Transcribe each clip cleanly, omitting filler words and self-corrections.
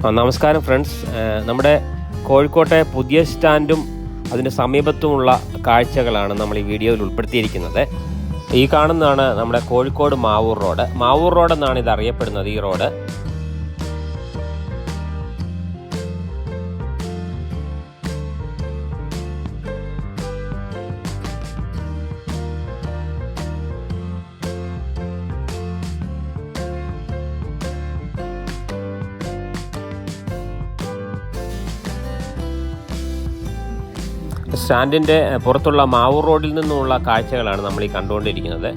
നമസ്കാരം ഫ്രണ്ട്സ്, നമ്മുടെ കോഴിക്കോട്ടെ പുതിയ സ്റ്റാൻഡും അതിന് സമീപത്തുമുള്ള കാഴ്ചകളാണ് നമ്മൾ ഈ വീഡിയോയിൽ ഉൾപ്പെടുത്തിയിരിക്കുന്നത്. ഈ കാണുന്നതാണ് നമ്മുടെ കോഴിക്കോട് മാവൂർ റോഡ്. മാവൂർ റോഡ് എന്നാണ് ഇത് അറിയപ്പെടുന്നത്. ഈ റോഡ് സ്റ്റാൻഡിൻ്റെ പുറത്തുള്ള മാവൂർ റോഡിൽ നിന്നുമുള്ള കാഴ്ചകളാണ് നമ്മൾ ഈ കണ്ടുകൊണ്ടിരിക്കുന്നത്.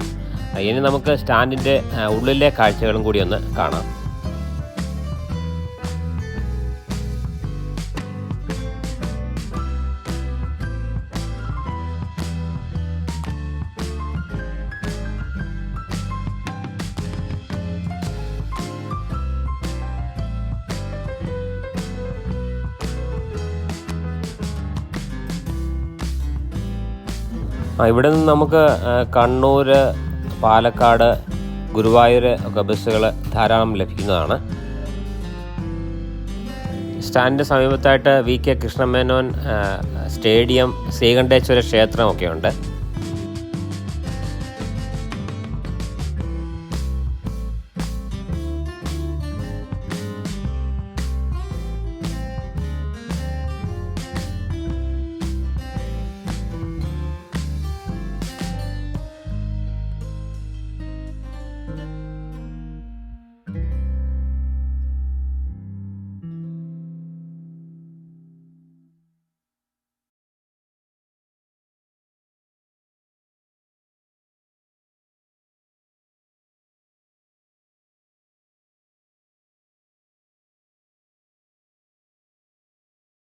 ഇനി നമുക്ക് സ്റ്റാൻഡിൻ്റെ ഉള്ളിലെ കാഴ്ചകളും കൂടി ഒന്ന് കാണാം. ഇവിടെ നിന്ന് നമുക്ക് കണ്ണൂർ, പാലക്കാട്, ഗുരുവായൂർ ഒക്കെ ബസ്സുകൾ ധാരാളം ലഭിക്കുന്നതാണ്. സ്റ്റാൻഡിൻ്റെ സമീപത്തായിട്ട് V K Krishna Menon stadium, Sreekanteswara ക്ഷേത്രമൊക്കെ ഉണ്ട്.